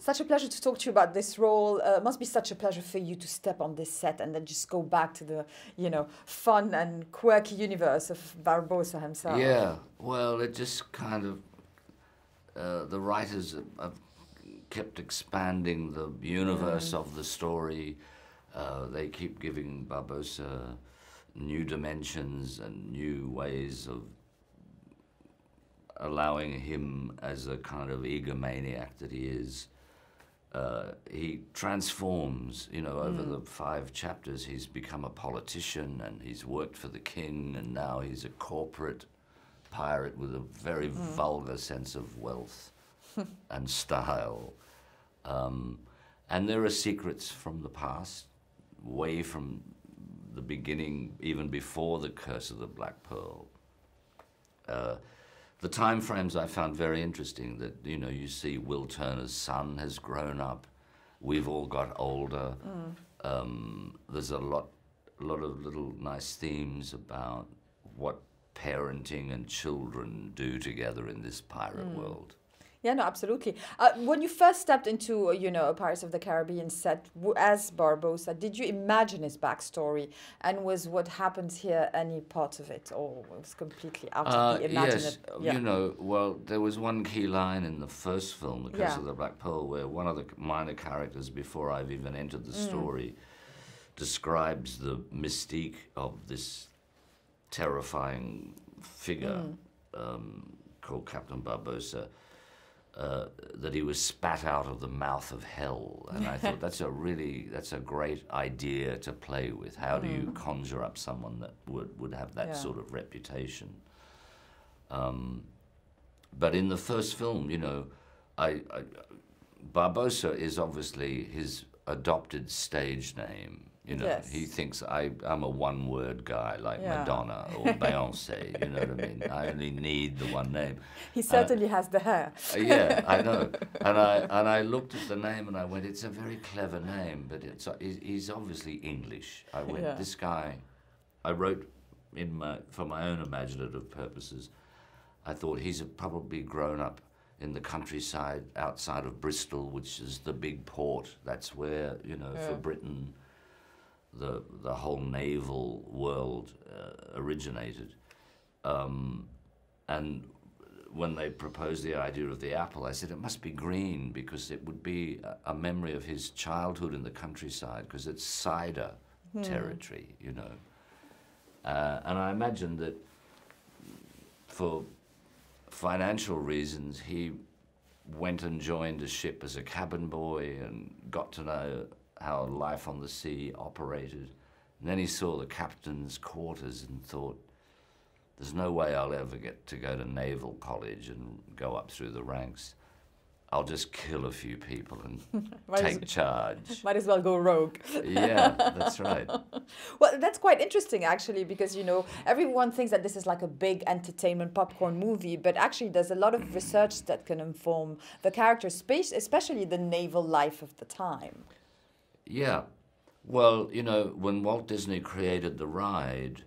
Such a pleasure to talk to you about this role. Must be such a pleasure for you to step on this set and then just go back to the, fun and quirky universe of Barbossa himself. Yeah, well, it just kind of, the writers have kept expanding the universe of the story. They keep giving Barbossa new dimensions and new ways of allowing him as a kind of egomaniac that he is. He transforms, over the 5 chapters. He's become a politician and he's worked for the king, and now he's a corporate pirate with a very vulgar sense of wealth and style. And there are secrets from the past, way from the beginning, even before the Curse of the Black Pearl. The time frames I found very interesting, that, you see Will Turner's son has grown up. We've all got older. There's a lot of little nice themes about what parenting and children do together in this pirate world. Yeah, no, absolutely. When you first stepped into, a Pirates of the Caribbean set as Barbossa, did you imagine his backstory? And was what happens here any part of it, or it was completely out of the imaginative? Yes, well, there was one key line in the first film, The Curse of the Black Pearl, where one of the minor characters, before I've even entered the story, describes the mystique of this terrifying figure called Captain Barbossa. That he was spat out of the mouth of hell, and I thought that's a great idea to play with. How do you conjure up someone that would have that sort of reputation? But in the first film, Barbossa is obviously his adopted stage name. He thinks I'm a one-word guy like Madonna or Beyonce, you know what I mean? I only need the one name. He certainly has the hair. Yeah, I know. And I looked at the name and I went, it's a very clever name, but he's obviously English. I went, this guy, I wrote for my own imaginative purposes, I thought he's probably grown up in the countryside outside of Bristol, which is the big port. That's where, for Britain, the whole naval world originated. And when they proposed the idea of the apple, I said it must be green because it would be a memory of his childhood in the countryside, because it's cider territory, And I imagined that for financial reasons, he went and joined a ship as a cabin boy and got to know how life on the sea operated. And then he saw the captain's quarters and thought, there's no way I'll ever get to go to naval college and go up through the ranks. I'll just kill a few people and take charge. Might as well go rogue. Yeah, that's right. Well, that's quite interesting, actually, because, everyone thinks that this is like a big entertainment popcorn movie, but actually there's a lot of research that can inform the character space, especially the naval life of the time. Yeah. Well, when Walt Disney created the ride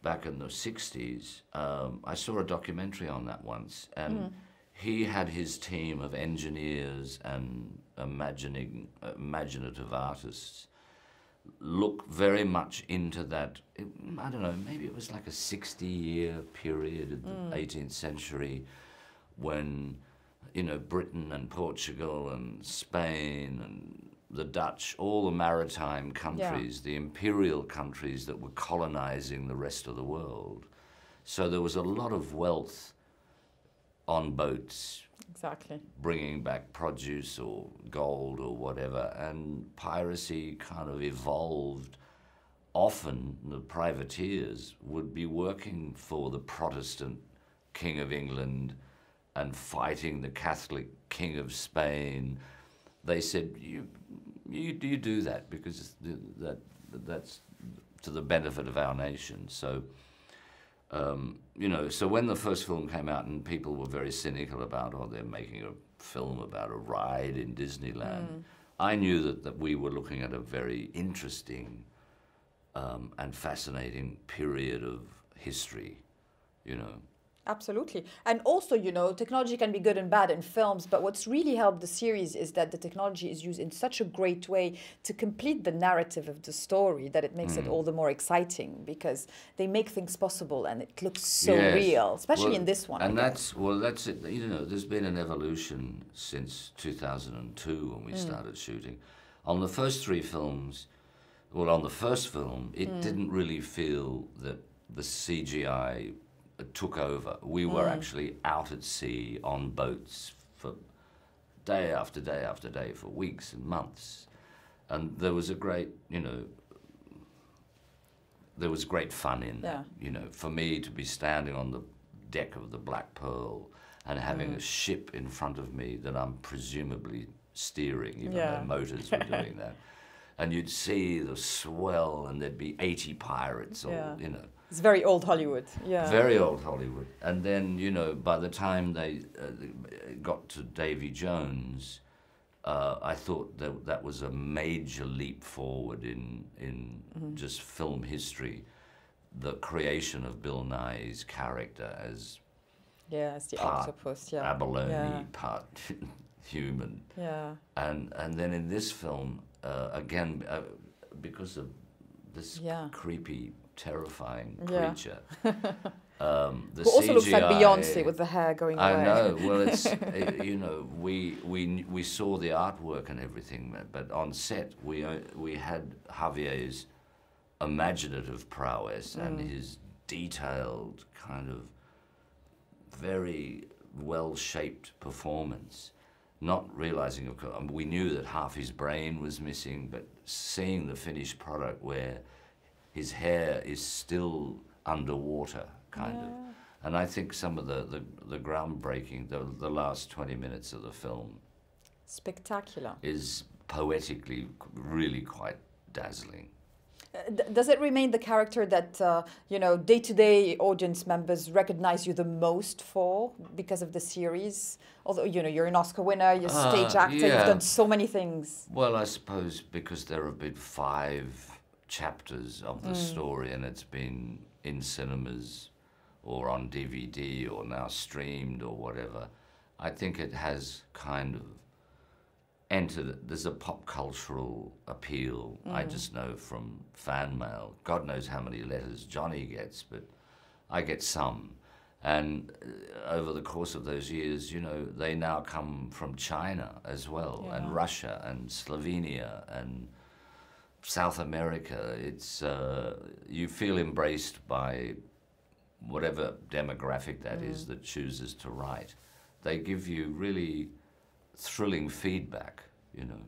back in the 60s, I saw a documentary on that once, and he had his team of engineers and imaginative artists look very much into that. I don't know, maybe it was like a 60-year period in the 18th century when, Britain and Portugal and Spain and the Dutch, all the maritime countries, the imperial countries that were colonizing the rest of the world. So there was a lot of wealth on boats. Exactly. Bringing back produce or gold or whatever. And piracy kind of evolved. Often the privateers would be working for the Protestant King of England and fighting the Catholic King of Spain. They said, you do that because that's to the benefit of our nation. So, so when the first film came out and people were very cynical about, they're making a film about a ride in Disneyland, I knew that we were looking at a very interesting and fascinating period of history, Absolutely. And also, you know, technology can be good and bad in films, but what's really helped the series is that the technology is used in such a great way to complete the narrative of the story that it makes it all the more exciting because they make things possible and it looks so Yes. real, especially Well, in this one. and I guess. that's it. You know, there's been an evolution since 2002 when we started shooting. On the first three films, well, on the first film, it didn't really feel that the CGI took over. We were actually out at sea on boats for day after day after day for weeks and months. And there was a great, you know, there was great fun in that. You know, for me to be standing on the deck of the Black Pearl and having a ship in front of me that I'm presumably steering, even though motors were doing that. And you'd see the swell and there'd be 80 pirates all, you know. It's very old Hollywood, yeah. Very old Hollywood. And then, you know, by the time they got to Davy Jones, I thought that was a major leap forward in just film history. The creation of Bill Nye's character as it's the part octopus, abalone, part human. And then in this film, again, because of this creepy, terrifying creature. The Who also looks like CGI Beyonce with the hair going away. I know. Well, it's you know, we saw the artwork and everything, but on set we had Javier's imaginative prowess and his detailed kind of very well-shaped performance. Not realizing, of course, we knew that half his brain was missing, but seeing the finished product where his hair is still underwater, kind of. And I think some of the groundbreaking, the last 20 minutes of the film, spectacular, is poetically really quite dazzling. Does it remain the character that, you know, day-to-day audience members recognize you the most for because of the series? Although, you know, you're an Oscar winner, you're a stage actor, you've done so many things. Well, I suppose because there have been 5 chapters of the story and it's been in cinemas or on DVD or now streamed or whatever, I think it has kind of entered, there's a pop cultural appeal. I just know from fan mail. God knows how many letters Johnny gets, but I get some. And over the course of those years, you know, they now come from China as well, and Russia and Slovenia and South America. It's you feel embraced by whatever demographic that is that chooses to write. They give you really thrilling feedback, you know.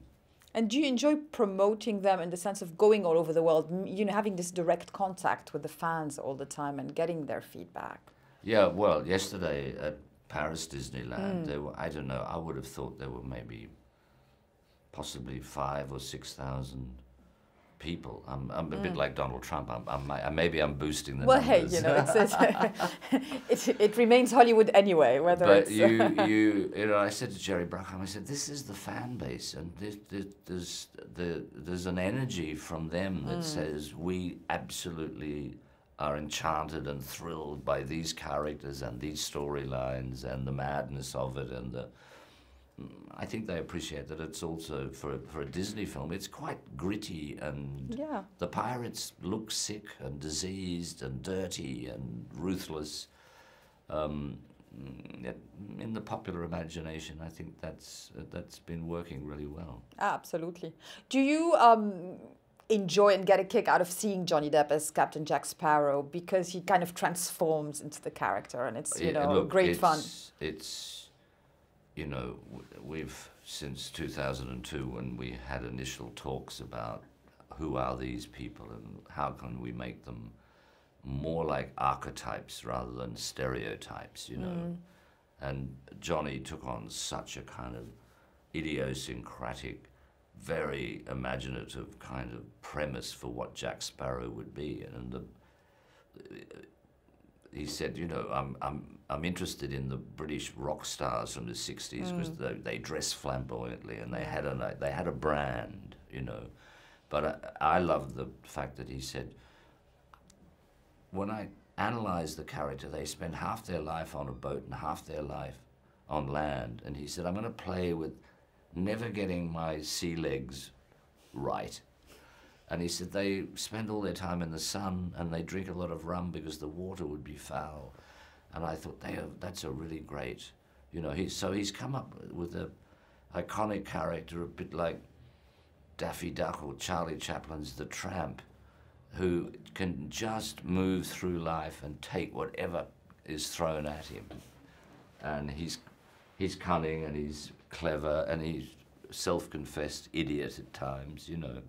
And do you enjoy promoting them in the sense of going all over the world, you know, having this direct contact with the fans all the time and getting their feedback? Yeah, well, yesterday at Paris Disneyland, there were, I don't know, I would have thought there were maybe possibly 5,000 or 6,000 people. I'm a bit like Donald Trump. Maybe I'm boosting the numbers. Well, hey, you know, it remains Hollywood anyway. Whether but it's you know, I said to Jerry Bruckheimer, I said, this is the fan base, and there's an energy from them that says we absolutely are enchanted and thrilled by these characters and these storylines and the madness of it, and I think they appreciate that it's also, for a Disney film, it's quite gritty, and the pirates look sick and diseased and dirty and ruthless. In the popular imagination, I think that's been working really well. Absolutely. Do you enjoy and get a kick out of seeing Johnny Depp as Captain Jack Sparrow, because he kind of transforms into the character, and it's, you know, look, great fun? It's you know, we've, since 2002, when we had initial talks about who are these people and how can we make them more like archetypes rather than stereotypes, you know. And Johnny took on such a kind of idiosyncratic, very imaginative kind of premise for what Jack Sparrow would be. And he said, you know, I'm interested in the British rock stars from the 60s because they dress flamboyantly and they had a brand, you know. But I love the fact that he said, when I analyze the character. They spend half their life on a boat and half their life on land. And he said, I'm going to play with never getting my sea legs right. And he said they spend all their time in the sun and they drink a lot of rum because the water would be foul. And I thought, that's a really great, you know, so he's come up with an iconic character, a bit like Daffy Duck or Charlie Chaplin's The Tramp, who can just move through life and take whatever is thrown at him. And he's cunning and he's clever and he's self-confessed idiot at times, you know.